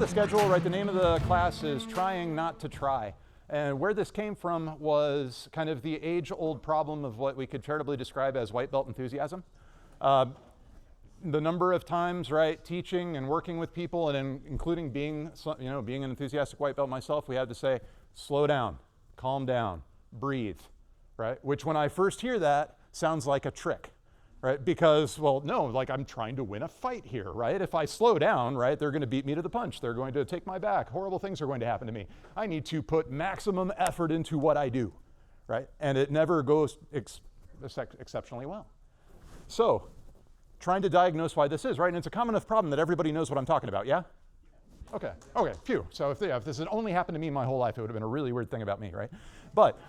the schedule, right? The name of the class is Trying Not to Try. And where this came from was kind of the age-old problem of what we could charitably describe as white belt enthusiasm. The number of times, right, teaching and working with people, and including being an enthusiastic white belt myself, we had to say, slow down, calm down, breathe, right? Which when I first hear that, sounds like a trick. Right? Because, well, no, like I'm trying to win a fight here, right? If I slow down, right, they're going to beat me to the punch. They're going to take my back. Horrible things are going to happen to me. I need to put maximum effort into what I do, right? And it never goes exceptionally well. So, trying to diagnose why this is, right? And it's a common enough problem that everybody knows what I'm talking about, yeah? Okay, phew. So if this had only happened to me my whole life, it would have been a really weird thing about me, right? But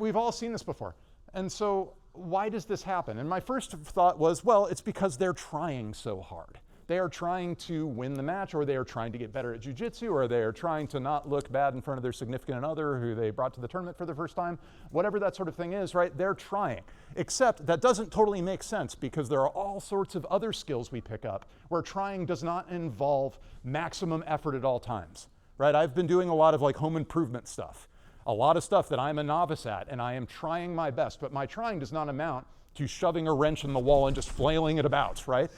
we've all seen this before. And so, why does this happen? And my first thought was, well, it's because they're trying so hard. They are trying to win the match, or they are trying to get better at jiu-jitsu, or they are trying to not look bad in front of their significant other who they brought to the tournament for the first time. Whatever that sort of thing is, right? They're trying. Except that doesn't totally make sense because there are all sorts of other skills we pick up where trying does not involve maximum effort at all times, right? I've been doing a lot of like home improvement stuff. A lot of stuff that I'm a novice at, and I am trying my best, but my trying does not amount to shoving a wrench in the wall and just flailing it about, right?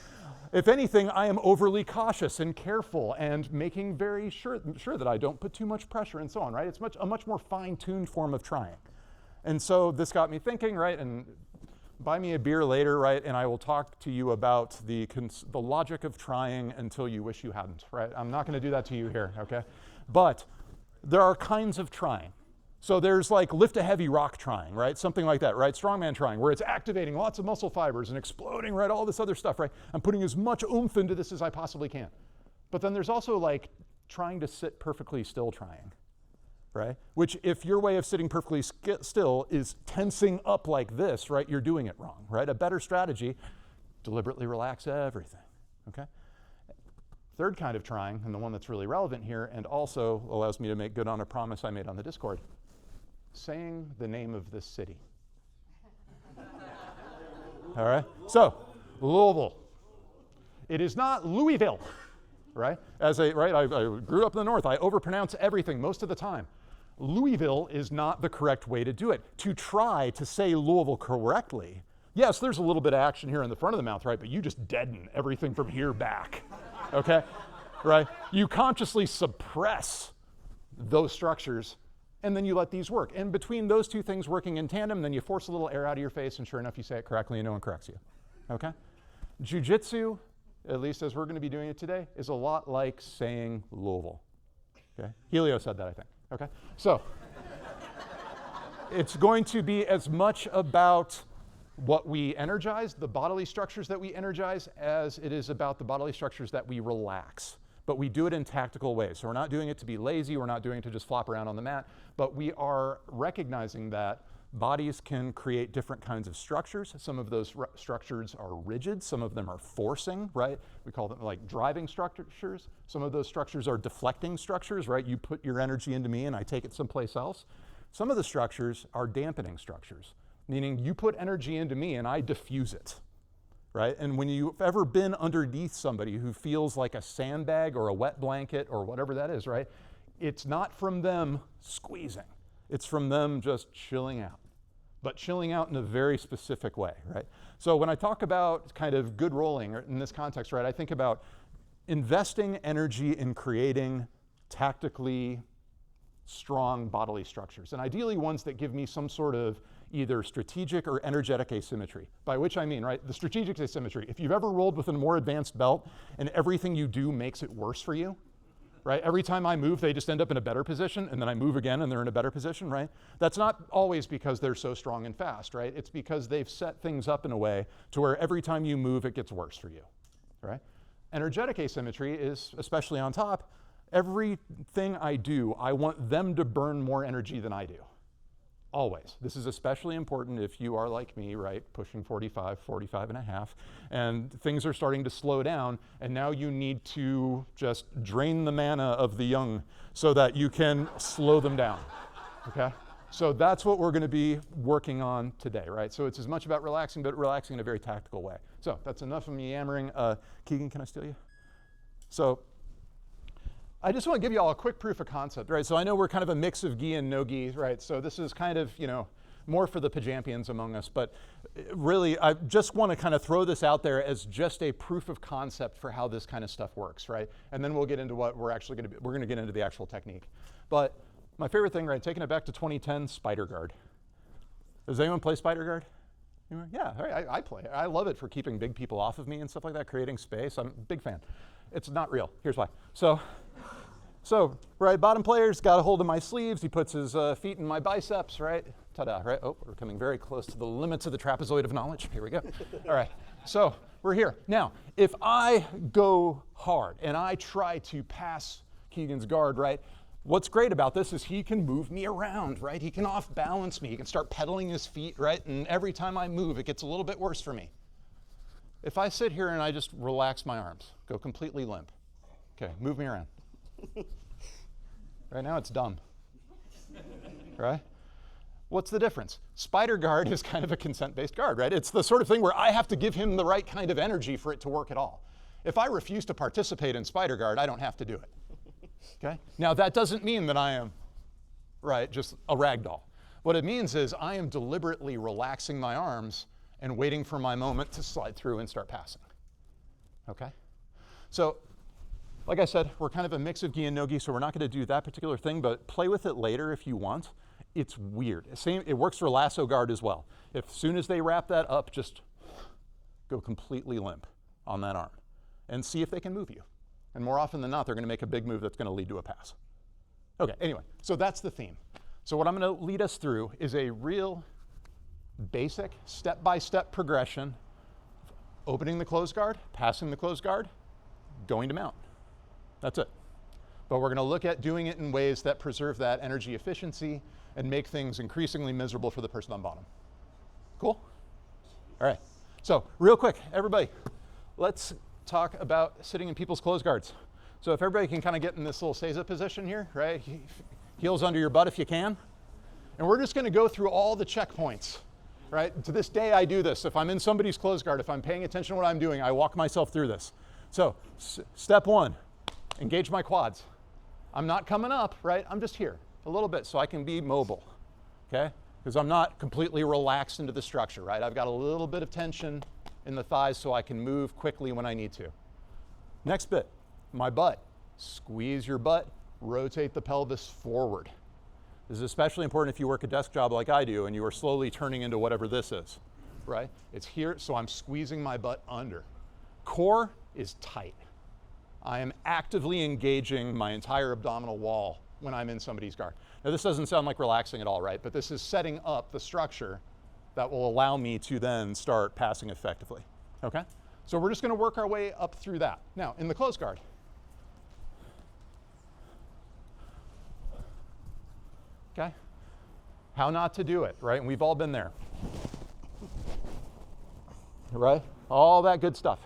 If anything, I am overly cautious and careful and making very sure that I don't put too much pressure and so on, right? It's a much more fine-tuned form of trying. And so this got me thinking, right? And buy me a beer later, right? And I will talk to you about the logic of trying until you wish you hadn't, right? I'm not going to do that to you here, okay? But there are kinds of trying. So there's like lift a heavy rock trying, right? Something like that, right? Strongman trying, where it's activating lots of muscle fibers and exploding, right? All this other stuff, right? I'm putting as much oomph into this as I possibly can. But then there's also like trying to sit perfectly still trying, right? Which if your way of sitting perfectly still is tensing up like this, right? You're doing it wrong, right? A better strategy, deliberately relax everything, okay? Third kind of trying, and the one that's really relevant here and also allows me to make good on a promise I made on the Discord, saying the name of this city. All right, so Louisville. It is not Louisville, right? I grew up in the North. I overpronounce everything most of the time. Louisville is not the correct way to do it. To try to say Louisville correctly, yes, there's a little bit of action here in the front of the mouth, right? But you just deaden everything from here back, okay? Right? You consciously suppress those structures, and then you let these work. And between those two things working in tandem, then you force a little air out of your face, and sure enough, you say it correctly, and no one corrects you, okay? Jiu-jitsu, at least as we're going to be doing it today, is a lot like saying Louisville, okay? Helio said that, I think, okay? So, it's going to be as much about what we energize, the bodily structures that we energize, as it is about the bodily structures that we relax. But we do it in tactical ways. So we're not doing it to be lazy, we're not doing it to just flop around on the mat, but we are recognizing that bodies can create different kinds of structures. Some of those structures are rigid, some of them are forcing, right? We call them like driving structures. Some of those structures are deflecting structures, right? You put your energy into me and I take it someplace else. Some of the structures are dampening structures, meaning you put energy into me and I diffuse it. Right? And when you've ever been underneath somebody who feels like a sandbag or a wet blanket or whatever that is, right? It's not from them squeezing. It's from them just chilling out, but chilling out in a very specific way, right? So when I talk about kind of good rolling in this context, right, I think about investing energy in creating tactically strong bodily structures, and ideally ones that give me some sort of either strategic or energetic asymmetry, by which I mean, right, the strategic asymmetry. If you've ever rolled with a more advanced belt and everything you do makes it worse for you, right? Every time I move, they just end up in a better position, and then I move again and they're in a better position, right? That's not always because they're so strong and fast, right? It's because they've set things up in a way to where every time you move, it gets worse for you, right? Energetic asymmetry is, especially on top, everything I do, I want them to burn more energy than I do. Always. This is especially important if you are like me, right, pushing 45 and a half, and things are starting to slow down, and now you need to just drain the mana of the young so that you can slow them down, okay? So that's what we're going to be working on today, right? So it's as much about relaxing, but relaxing in a very tactical way. So that's enough of me yammering. Keegan, can I steal you? So I just want to give you all a quick proof of concept, right? So I know we're kind of a mix of gi and no gi, right? So this is kind of, more for the pajampians among us, but really I just want to kind of throw this out there as just a proof of concept for how this kind of stuff works, right? And then we'll get into what we're actually going to be, we're going to get into the actual technique. But my favorite thing, right, taking it back to 2010, Spider Guard. Does anyone play Spider Guard? Yeah, I play it. I love it for keeping big people off of me and stuff like that, creating space. I'm a big fan. It's not real. Here's why. So right, bottom player's got a hold of my sleeves. He puts his feet in my biceps, right? Ta-da, right? Oh, we're coming very close to the limits of the trapezoid of knowledge. Here we go. All right, so we're here. Now, if I go hard and I try to pass Keegan's guard, right? What's great about this is he can move me around, right? He can off-balance me. He can start pedaling his feet, right? And every time I move, it gets a little bit worse for me. If I sit here and I just relax my arms, go completely limp. Okay, move me around. Right now it's dumb, right? What's the difference? Spider Guard is kind of a consent-based guard, right? It's the sort of thing where I have to give him the right kind of energy for it to work at all. If I refuse to participate in Spider Guard, I don't have to do it, okay? Now that doesn't mean that I am, right, just a rag doll. What it means is I am deliberately relaxing my arms and waiting for my moment to slide through and start passing, okay? So, like I said, we're kind of a mix of gi and no gi, so we're not going to do that particular thing, but play with it later if you want. It's weird. It works for lasso guard as well. As soon as they wrap that up, just go completely limp on that arm and see if they can move you. And more often than not, they're going to make a big move that's going to lead to a pass. Okay, anyway, so that's the theme. So what I'm going to lead us through is a real basic step-by-step progression of opening the closed guard, passing the closed guard, going to mount. That's it. But we're going to look at doing it in ways that preserve that energy efficiency and make things increasingly miserable for the person on bottom. Cool? All right. So real quick, everybody, let's talk about sitting in people's closed guards. So if everybody can kind of get in this little seiza position here, right? Heels under your butt if you can. And we're just going to go through all the checkpoints, right? To this day, I do this. If I'm in somebody's closed guard, if I'm paying attention to what I'm doing, I walk myself through this. So step one. Engage my quads. I'm not coming up, right? I'm just here a little bit so I can be mobile, okay? Because I'm not completely relaxed into the structure, right? I've got a little bit of tension in the thighs so I can move quickly when I need to. Next bit, my butt. Squeeze your butt, rotate the pelvis forward. This is especially important if you work a desk job like I do and you are slowly turning into whatever this is, right? It's here, so I'm squeezing my butt under. Core is tight. I am actively engaging my entire abdominal wall when I'm in somebody's guard. Now this doesn't sound like relaxing at all, right? But this is setting up the structure that will allow me to then start passing effectively, okay? So we're just gonna work our way up through that. Now, in the closed guard. Okay? How not to do it, right? And we've all been there, right? All that good stuff.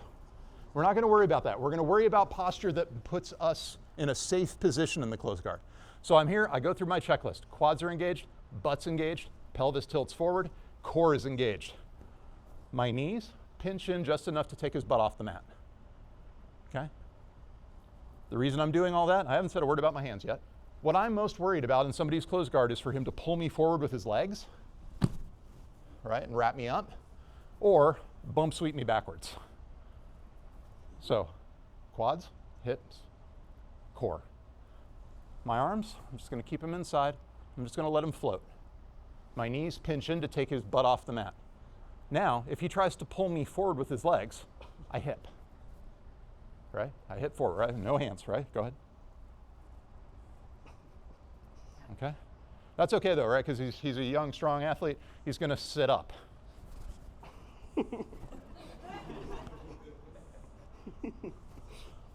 We're not going to worry about that. We're going to worry about posture that puts us in a safe position in the closed guard. So I'm here, I go through my checklist. Quads are engaged, butt's engaged, pelvis tilts forward, core is engaged. My knees pinch in just enough to take his butt off the mat. Okay? The reason I'm doing all that, I haven't said a word about my hands yet. What I'm most worried about in somebody's closed guard is for him to pull me forward with his legs, right, and wrap me up, or bump sweep me backwards. So, quads, hips, core. My arms, I'm just going to keep them inside. I'm just going to let them float. My knees pinch in to take his butt off the mat. Now, if he tries to pull me forward with his legs, I hip. Right? I hip forward, right? No hands, right? Go ahead. Okay? That's okay though, right? Because he's a young, strong athlete. He's going to sit up.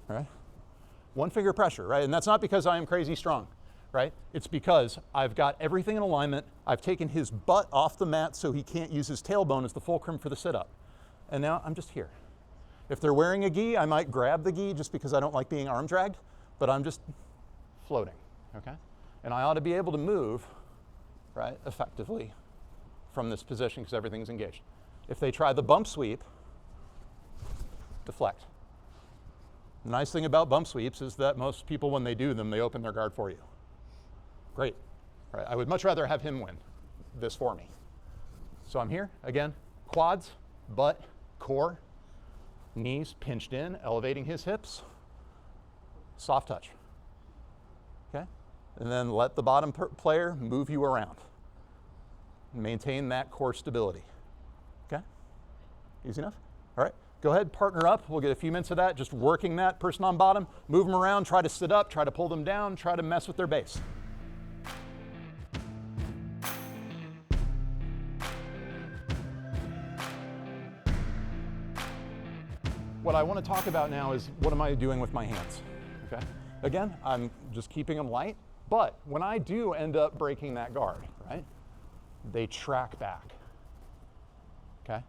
Right? One finger pressure, right? And that's not because I am crazy strong, right? It's because I've got everything in alignment. I've taken his butt off the mat so he can't use his tailbone as the fulcrum for the sit-up. And now I'm just here. If they're wearing a gi, I might grab the gi just because I don't like being arm dragged, but I'm just floating, okay? And I ought to be able to move, right, effectively from this position because everything's engaged. If they try the bump sweep, deflect. The nice thing about bump sweeps is that most people, when they do them, they open their guard for you. Great. Right. I would much rather have him win this for me. So I'm here, again, quads, butt, core, knees pinched in, elevating his hips, soft touch. Okay? And then let the bottom player move you around. Maintain that core stability. Okay? Easy enough? All right. Go ahead, partner up. We'll get a few minutes of that, just working that person on bottom, move them around, try to sit up, try to pull them down, try to mess with their base. What I want to talk about now is what am I doing with my hands, okay? Again, I'm just keeping them light, but when I do end up breaking that guard, right, they track back, okay?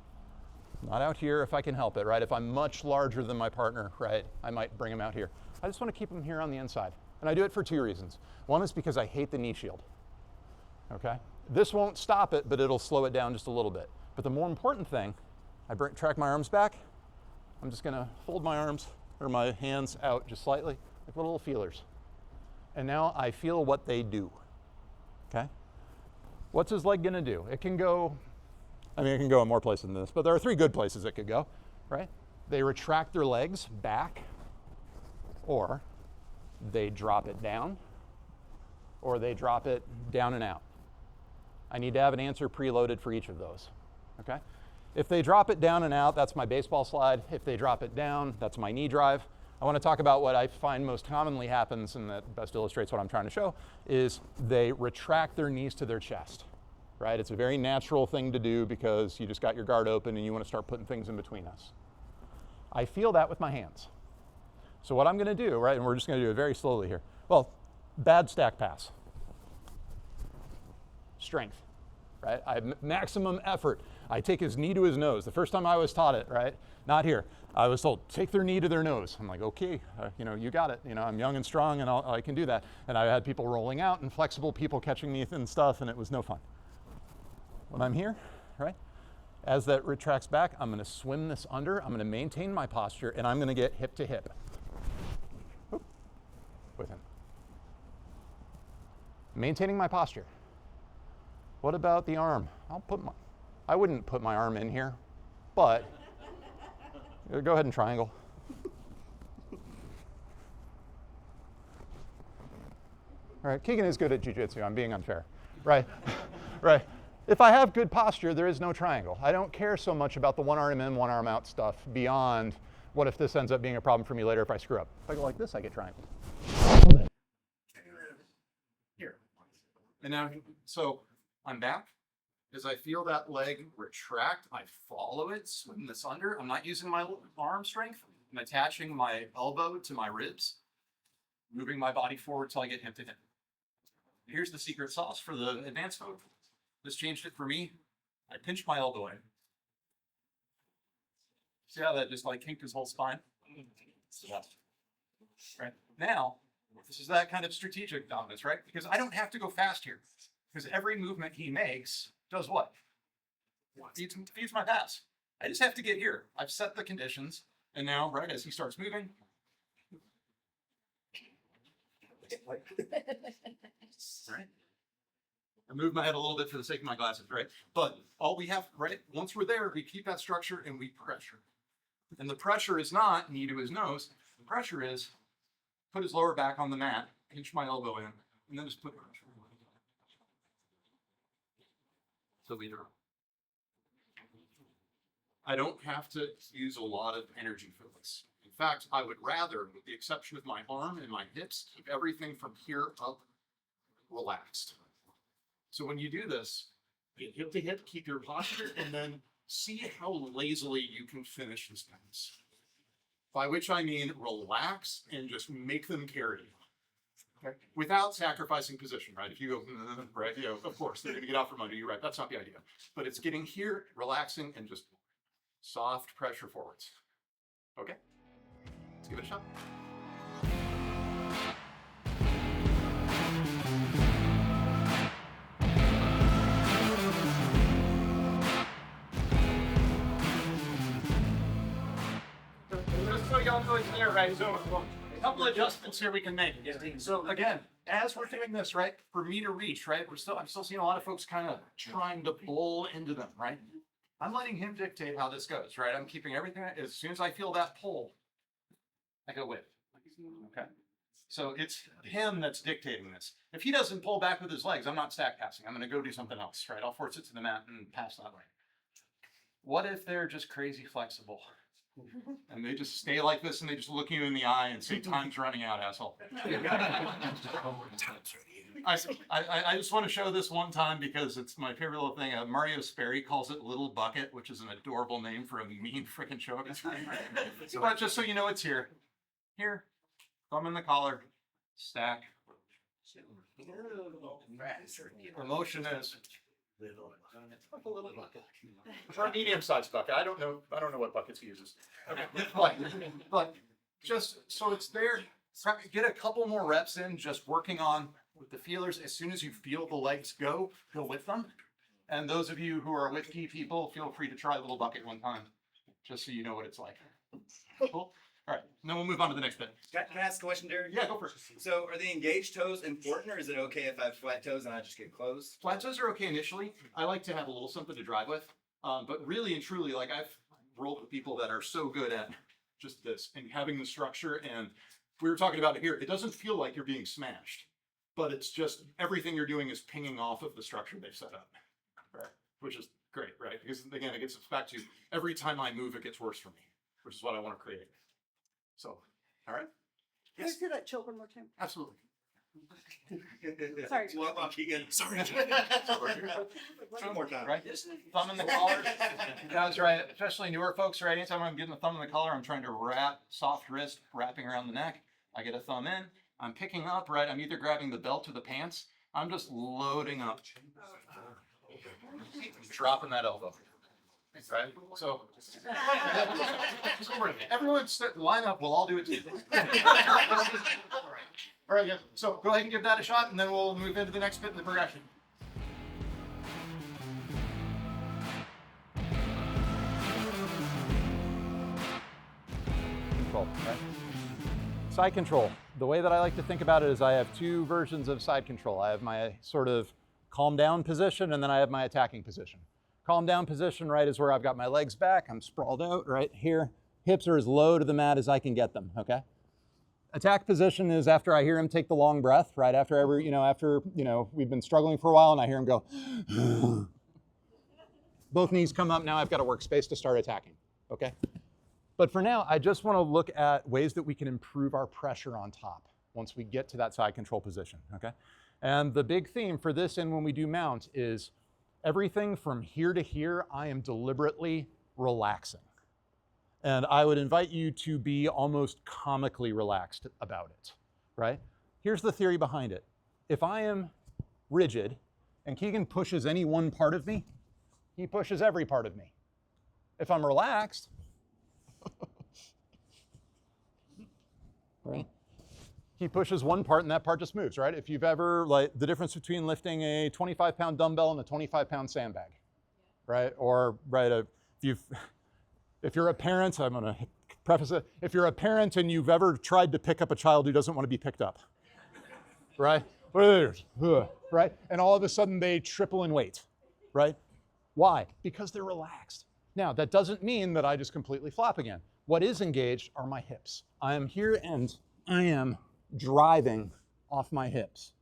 Not out here if I can help it, right? If I'm much larger than my partner, right, I might bring him out here. I just want to keep him here on the inside. And I do it for two reasons. One is because I hate the knee shield, okay? This won't stop it, but it'll slow it down just a little bit. But the more important thing, I track my arms back. I'm just gonna fold my arms or my hands out just slightly, like little feelers. And now I feel what they do, okay? What's his leg gonna do? It can go, I mean, it can go in more places than this, but there are three good places it could go, right? They retract their legs back, or they drop it down, or they drop it down and out. I need to have an answer preloaded for each of those, okay? If they drop it down and out, that's my baseball slide. If they drop it down, that's my knee drive. I want to talk about what I find most commonly happens, and that best illustrates what I'm trying to show, is they retract their knees to their chest, right? It's a very natural thing to do because you just got your guard open and you want to start putting things in between us. I feel that with my hands. So what I'm going to do, right, and we're just going to do it very slowly here. Well, bad stack pass. Strength, right? I have maximum effort. I take his knee to his nose. The first time I was taught it, right? Not here. I was told, take their knee to their nose. I'm like, okay, you got it. I'm young and strong and I can do that. And I had people rolling out and flexible people catching me and stuff, and it was no fun. When I'm here, right? As that retracts back, I'm gonna swim this under, I'm gonna maintain my posture, and I'm gonna get hip to hip. Whoop, with him. Maintaining my posture. What about the arm? I wouldn't put my arm in here, but go ahead and triangle. All right, Keegan is good at jiu-jitsu. I'm being unfair, right? Right. If I have good posture, there is no triangle. I don't care so much about the one arm in, one arm out stuff beyond what if this ends up being a problem for me later if I screw up. If I go like this, I get triangle. Here. And now, so I'm back. As I feel that leg retract, I follow it, swim this under. I'm not using my arm strength. I'm attaching my elbow to my ribs, moving my body forward till I get hip to hip. Here's the secret sauce for the advanced mode. This changed it for me. I pinched my elbow in. See how that just like kinked his whole spine? Right. Now, this is that kind of strategic dominance, right? Because I don't have to go fast here. Because every movement he makes does what? Feeds my pass. I just have to get here. I've set the conditions. And now, right, as he starts moving, right? I move my head a little bit for the sake of my glasses, right? But all we have, right, once we're there, we keep that structure and we pressure. And the pressure is not knee to his nose. The pressure is put his lower back on the mat, pinch my elbow in, and then just put pressure. So leader. I don't have to use a lot of energy for this. In fact, I would rather, with the exception of my arm and my hips, keep everything from here up relaxed. So when you do this, get hip to hip, keep your posture, and then see how lazily you can finish this pass. By which I mean relax and just make them carry you. Okay. Without sacrificing position, right? If you go, right, of course, they're gonna get out from under you, right? That's not the idea. But it's getting here, relaxing, and just soft pressure forwards. Okay? Let's give it a shot. Just so y'all don't know it's there, right? So a couple adjustments here we can make. So again, as we're doing this, right, for me to reach, right, I'm still seeing a lot of folks kind of trying to pull into them, right? I'm letting him dictate how this goes, right? I'm keeping everything. As soon as I feel that pull, I go with. Okay. So it's him that's dictating this. If he doesn't pull back with his legs, I'm not stack passing. I'm going to go do something else, right? I'll force it to the mat and pass that way. What if they're just crazy flexible? And they just stay like this and they just look you in the eye and say, time's running out, asshole. I just want to show this one time because it's my favorite little thing. Mario Sperry calls it Little Bucket, which is an adorable name for a mean freaking choke. But just so you know, it's here. Here, thumb in the collar, stack. Our motion is like a little bucket. Or a medium-sized bucket. I don't know what buckets he uses. Okay. But just so it's there, get a couple more reps in, just working on with the feelers. As soon as you feel the legs go with them. And those of you who are with key people, feel free to try Little Bucket one time, just so you know what it's like. Cool. All right, and then we'll move on to the next bit. Can I ask a question, Derek? Yeah, go for it. So are the engaged toes important, or is it okay if I have flat toes and I just get closed? Flat toes are okay initially. I like to have a little something to drive with. But really and truly, like I've rolled with people that are so good at just this and having the structure. And we were talking about it here. It doesn't feel like you're being smashed, but it's just everything you're doing is pinging off of the structure they've set up, right? Which is great, right? Because again, it gets back to every time I move, it gets worse for me, which is what I want to create. So, all right. Can you do that choke one more time? Absolutely. Sorry. Well, Keegan. Sorry. One more time. Right? Thumb in the collar. You guys, right? Especially newer folks, right? Anytime I'm getting the thumb in the collar, I'm trying to wrap, soft wrist, wrapping around the neck. I get a thumb in. I'm picking up, right? I'm either grabbing the belt or the pants. I'm just loading up. Dropping that elbow. Right? So, everyone line up. We'll all do it together. All right, guys. So go ahead and give that a shot, and then we'll move into the next bit in the progression. Control, right? Side control. The way that I like to think about it is I have two versions of side control. I have my sort of calm down position, and then I have my attacking position. Calm down position, right, is where I've got my legs back. I'm sprawled out right here. Hips are as low to the mat as I can get them, okay? Attack position is after I hear him take the long breath, right? After we've been struggling for a while and I hear him go, both knees come up. Now I've got a workspace to start attacking, okay? But for now, I just want to look at ways that we can improve our pressure on top once we get to that side control position, okay? And the big theme for this and when we do mount is everything from here to here, I am deliberately relaxing. And I would invite you to be almost comically relaxed about it, right? Here's the theory behind it. If I am rigid and Keegan pushes any one part of me, he pushes every part of me. If I'm relaxed, right? He pushes one part and that part just moves, right? If you've ever, like, the difference between lifting a 25-pound dumbbell and a 25-pound sandbag, right? Or, right, if you're a parent, I'm gonna preface it, if you're a parent and you've ever tried to pick up a child who doesn't want to be picked up, right? Right? And all of a sudden they triple in weight, right? Why? Because they're relaxed. Now, that doesn't mean that I just completely flop again. What is engaged are my hips. I am here and I am driving off my hips,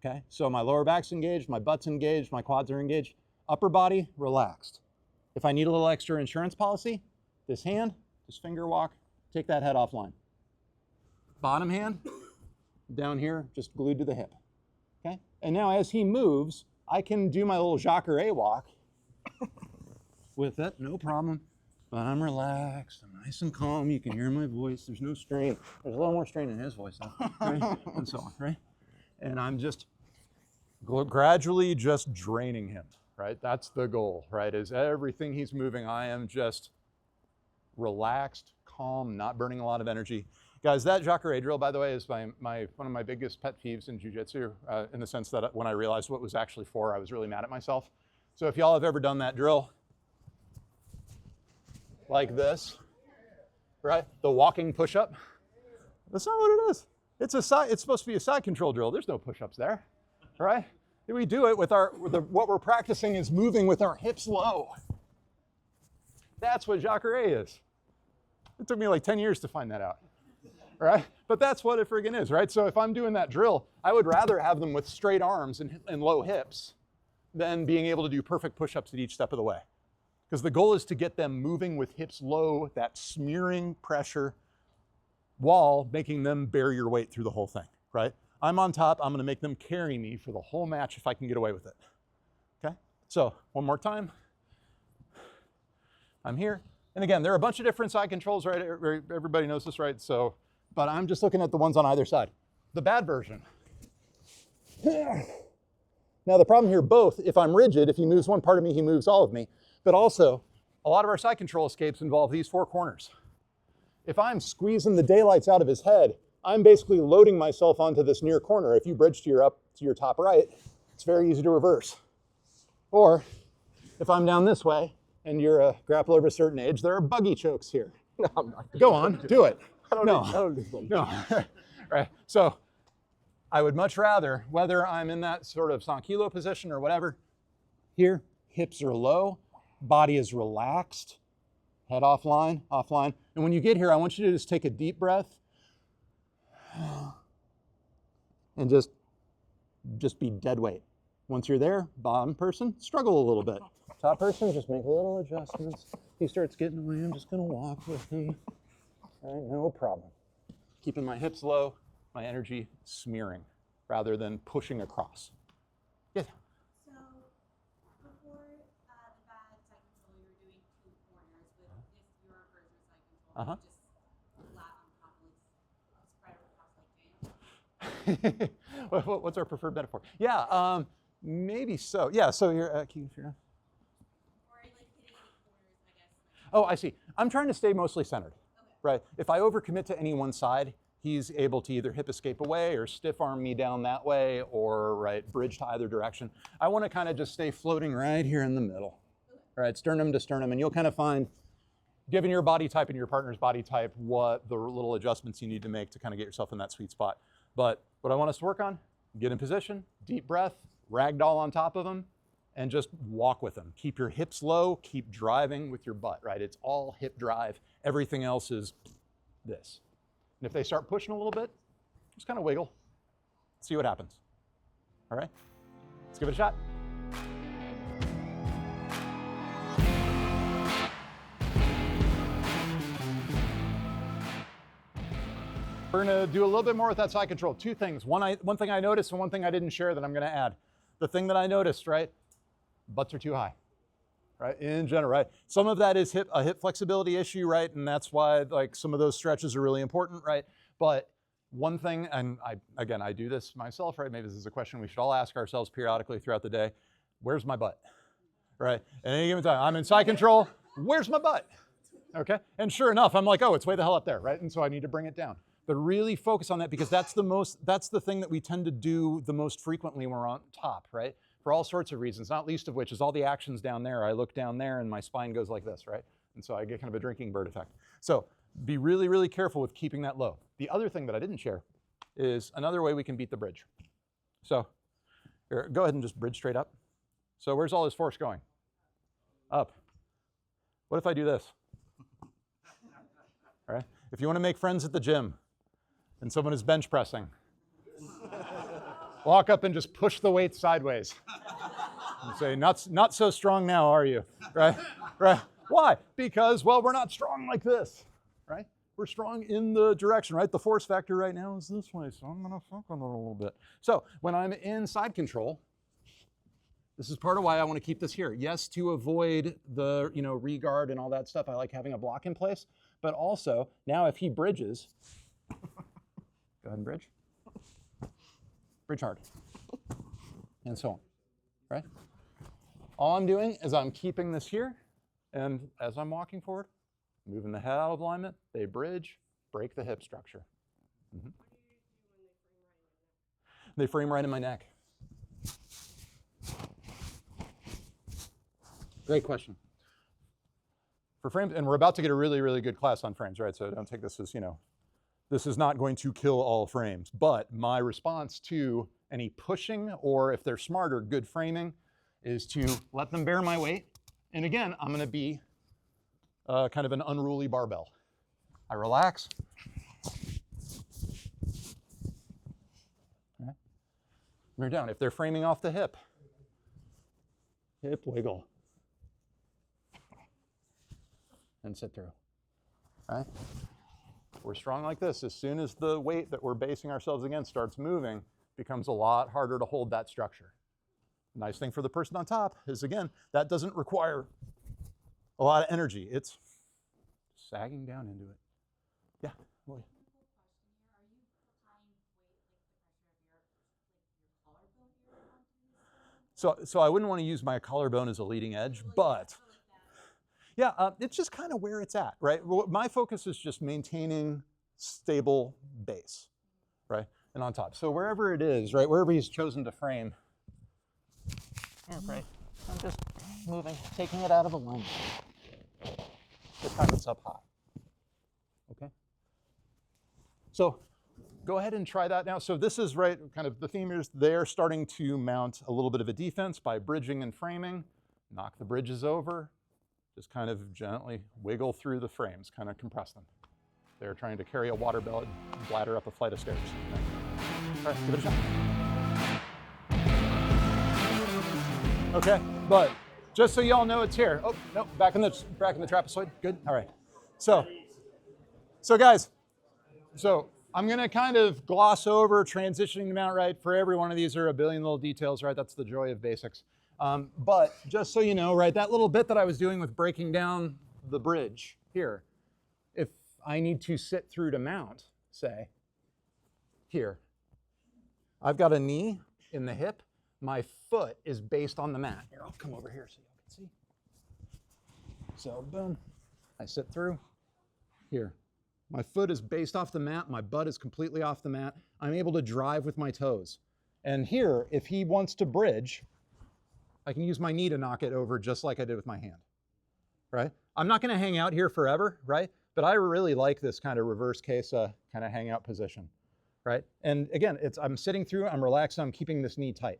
okay? So my lower back's engaged, my butt's engaged, my quads are engaged, upper body, relaxed. If I need a little extra insurance policy, this hand, just finger walk, take that head offline. Bottom hand, down here, just glued to the hip, okay? And now as he moves, I can do my little Jacare walk with it, no problem. But I'm relaxed, I'm nice and calm, you can hear my voice, there's no strain. There's a little more strain in his voice, though, right? And so on, right? And I'm just gradually just draining him, right? That's the goal, right? Is everything he's moving, I am just relaxed, calm, not burning a lot of energy. Guys, that Jacare drill, by the way, is one of my biggest pet peeves in jiu-jitsu, in the sense that when I realized what it was actually for, I was really mad at myself. So if y'all have ever done that drill, like this, right? The walking push-up. That's not what it is. It's supposed to be a side control drill. There's no push-ups there, right? We do it with what we're practicing is moving with our hips low. That's what Jacare is. It took me like 10 years to find that out, right? But that's what it friggin' is, right? So if I'm doing that drill, I would rather have them with straight arms and low hips than being able to do perfect push-ups at each step of the way. Because the goal is to get them moving with hips low, that smearing pressure, while making them bear your weight through the whole thing, right? I'm on top, I'm gonna make them carry me for the whole match if I can get away with it, okay? So, one more time. I'm here. And again, there are a bunch of different side controls, right? Everybody knows this, right? So, but I'm just looking at the ones on either side. The bad version. Now the problem here, both, if I'm rigid, if he moves one part of me, he moves all of me. But also, a lot of our side control escapes involve these four corners. If I'm squeezing the daylights out of his head, I'm basically loading myself onto this near corner. If you bridge to your top right, it's very easy to reverse. Or if I'm down this way and you're a grappler of a certain age, there are buggy chokes here. No, I'm not. Go on, do it. I don't need them. No. Right. So I would much rather, whether I'm in that sort of Sankilo position or whatever, here, hips are low, body is relaxed, head offline. And when you get here, I want you to just take a deep breath and just be dead weight. Once you're there, bottom person, struggle a little bit. Top person, just make little adjustments. He starts getting away, I'm just gonna walk with him. All right, no problem. Keeping my hips low, my energy smearing rather than pushing across. Yes? So, before the bad side control, you were doing two corners, but if your version side control, just flat on top of spread across like jam. What's our preferred metaphor? Yeah, maybe so. Yeah, so you're, can you figure out? Or like hitting the corners, I guess. Oh, I see. I'm trying to stay mostly centered, right? If I overcommit to any one side, he's able to either hip escape away or stiff arm me down that way or bridge to either direction. I want to kind of just stay floating right here in the middle, right? Sternum to sternum, and you'll kind of find, given your body type and your partner's body type, what the little adjustments you need to make to kind of get yourself in that sweet spot. But what I want us to work on, get in position, deep breath, ragdoll on top of them, and just walk with them. Keep your hips low, keep driving with your butt, right? It's all hip drive. Everything else is this. And if they start pushing a little bit, just kind of wiggle, see what happens. All right, let's give it a shot. We're gonna do a little bit more with that side control. Two things, one thing I noticed and one thing I didn't share that I'm gonna add. The thing that I noticed, right, butts are too high. Right, in general, right? Some of that is a hip flexibility issue, right? And that's why like some of those stretches are really important, right? But one thing, and I do this myself, right? Maybe this is a question we should all ask ourselves periodically throughout the day. Where's my butt, right? At any given time, I'm in side control, where's my butt? Okay, and sure enough, I'm like, oh, it's way the hell up there, right? And so I need to bring it down. But really focus on that because that's the thing that we tend to do the most frequently when we're on top, right? For all sorts of reasons, not least of which is all the actions down there. I look down there and my spine goes like this, right? And so I get kind of a drinking bird effect. So be really, really careful with keeping that low. The other thing that I didn't share is another way we can beat the bridge. So here, go ahead and just bridge straight up. So where's all this force going? Up. What if I do this? All right. If you want to make friends at the gym and someone is bench pressing, walk up and just push the weight sideways. And say, not so strong now, are you? Right? Right? Why? Because, well, we're not strong like this, right? We're strong in the direction, right? The force factor right now is this way, so I'm gonna fuck with it a little bit. So when I'm in side control, this is part of why I want to keep this here. Yes, to avoid the regard and all that stuff. I like having a block in place, but also now if he bridges, go ahead and bridge. Bridge hard, and so on, right? All I'm doing is I'm keeping this here, and as I'm walking forward, moving the head out of alignment, they bridge, break the hip structure. Mm-hmm. They frame right in my neck. Great question. for frames, and we're about to get a really, really good class on frames, right? So don't take this as, this is not going to kill all frames, but my response to any pushing, or if they're smarter, good framing, is to let them bear my weight. And again, I'm gonna be kind of an unruly barbell. I relax. All right. We're down. If they're framing off the hip wiggle. And sit through, right? We're strong like this. As soon as the weight that we're basing ourselves against starts moving, it becomes a lot harder to hold that structure. Nice thing for the person on top is, again, that doesn't require a lot of energy. It's sagging down into it. Yeah. Well, so I wouldn't want to use my collarbone as a leading edge, but yeah, it's just kind of where it's at, right? My focus is just maintaining stable base, right? And on top. So wherever it is, right, wherever he's chosen to frame, right, I'm just moving, taking it out of alignment. This time it's up high, okay? So go ahead and try that now. So this is, right, kind of the theme is they're starting to mount a little bit of a defense by bridging and framing, knock the bridges over, just kind of gently wiggle through the frames, kind of compress them. They're trying to carry a water bladder up a flight of stairs. All right, give it a shot. Okay, but just so y'all know it's here. Oh, no, back in the trapezoid. Good, all right. So guys, I'm gonna kind of gloss over transitioning the mount, right? For every one of these are a billion little details, right? That's the joy of basics. But just so you know, right, that little bit that I was doing with breaking down the bridge here, if I need to sit through to mount, say, here, I've got a knee in the hip, my foot is based on the mat. Here, I'll come over here so you can see. So boom, I sit through, here. My foot is based off the mat, my butt is completely off the mat. I'm able to drive with my toes. And here, if he wants to bridge, I can use my knee to knock it over just like I did with my hand, right? I'm not gonna hang out here forever, right? But I really like this kind of reverse case kind of hangout position, right? And again, I'm sitting through, I'm relaxed, I'm keeping this knee tight.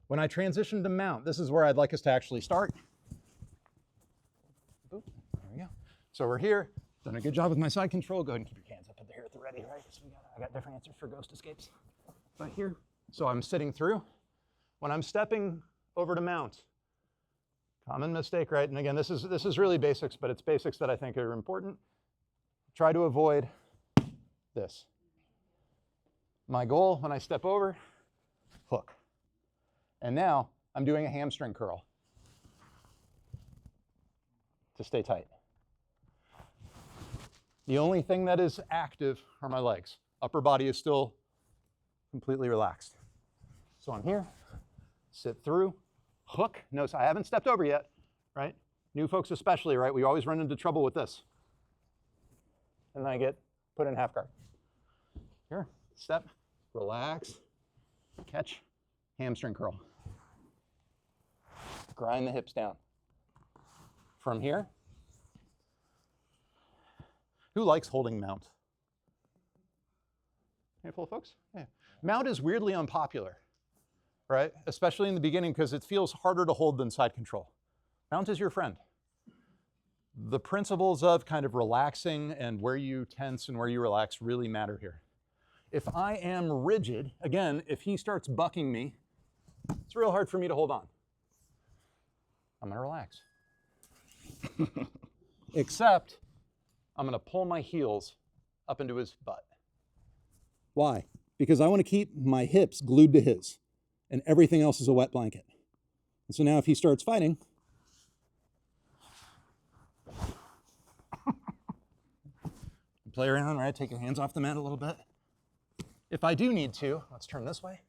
When I transition to mount, this is where I'd like us to actually start. Boop, there we go. So we're here, done a good job with my side control. Go ahead and keep your hands up at the here at the ready, right? So I got different answers for ghost escapes. But here, so I'm sitting through. When I'm stepping over to mount, common mistake, right? And again, this is really basics, but it's basics that I think are important. Try to avoid this. My goal when I step over, hook. And now I'm doing a hamstring curl to stay tight. The only thing that is active are my legs. Upper body is still completely relaxed. So I'm here, sit through, hook. Notice I haven't stepped over yet, right? New folks especially, right? We always run into trouble with this. And then I get put in half guard. Here, step, relax, catch, hamstring curl. Grind the hips down. From here, who likes holding mount? Handful of folks? Yeah. Mount is weirdly unpopular, right? Especially in the beginning because it feels harder to hold than side control. Mount is your friend. The principles of kind of relaxing and where you tense and where you relax really matter here. If I am rigid, again, if he starts bucking me, it's real hard for me to hold on. I'm gonna relax. Except I'm gonna pull my heels up into his butt. Why? Because I wanna keep my hips glued to his and everything else is a wet blanket. And so now if he starts fighting, play around, right? Take your hands off the mat a little bit. If I do need to, let's turn this way.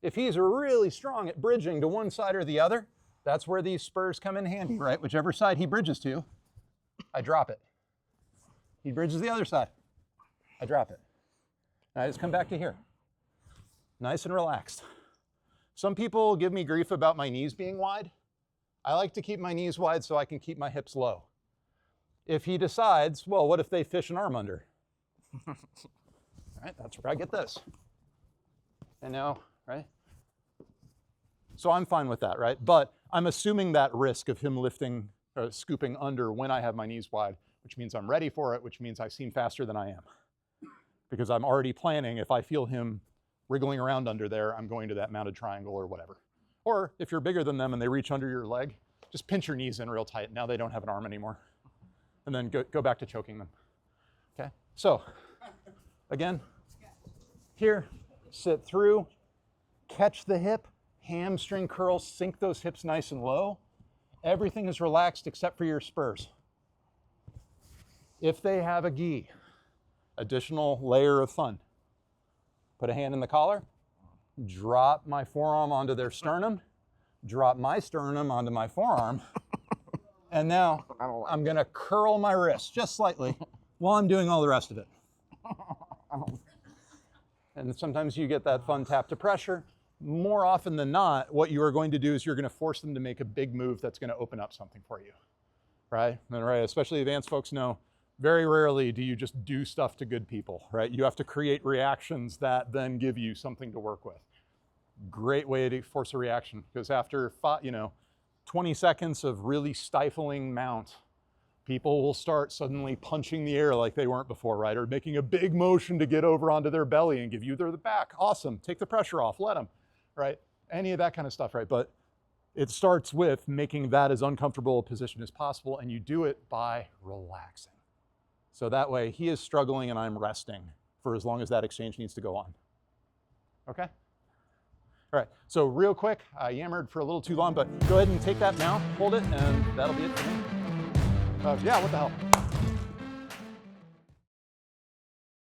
If he's really strong at bridging to one side or the other, that's where these spurs come in handy, right? Whichever side he bridges to, I drop it. He bridges the other side, I drop it. And I just come back to here. Nice and relaxed. Some people give me grief about my knees being wide. I like to keep my knees wide so I can keep my hips low. if he decides, well, what if they fish an arm under? All right, that's where I get this. And now, right? So I'm fine with that, right? But I'm assuming that risk of him lifting or scooping under when I have my knees wide, which means I'm ready for it, which means I seem faster than I am. Because I'm already planning, if I feel him wriggling around under there, I'm going to that mounted triangle or whatever. Or if you're bigger than them and they reach under your leg, just pinch your knees in real tight. Now they don't have an arm anymore. And then go back to choking them. Okay, so again, here, sit through, catch the hip, hamstring curls, sink those hips nice and low. Everything is relaxed except for your spurs. If they have a gi, additional layer of fun. Put a hand in the collar, drop my forearm onto their sternum, drop my sternum onto my forearm, and now I'm gonna curl my wrist just slightly while I'm doing all the rest of it. And sometimes you get that fun tap to pressure. More often than not, what you are going to do is you're gonna force them to make a big move that's gonna open up something for you, right? And right, especially advanced folks know, very rarely do you just do stuff to good people, right? You have to create reactions that then give you something to work with. Great way to force a reaction, because after 20 seconds of really stifling mount, people will start suddenly punching the air like they weren't before, right? Or making a big motion to get over onto their belly and give you the back. Awesome, take the pressure off, let them, right? Any of that kind of stuff, right? But it starts with making that as uncomfortable a position as possible, and you do it by relaxing. So that way he is struggling and I'm resting for as long as that exchange needs to go on. Okay? All right, so real quick, I yammered for a little too long, but go ahead and take that now, hold it, and that'll be it for me. Yeah, what the hell?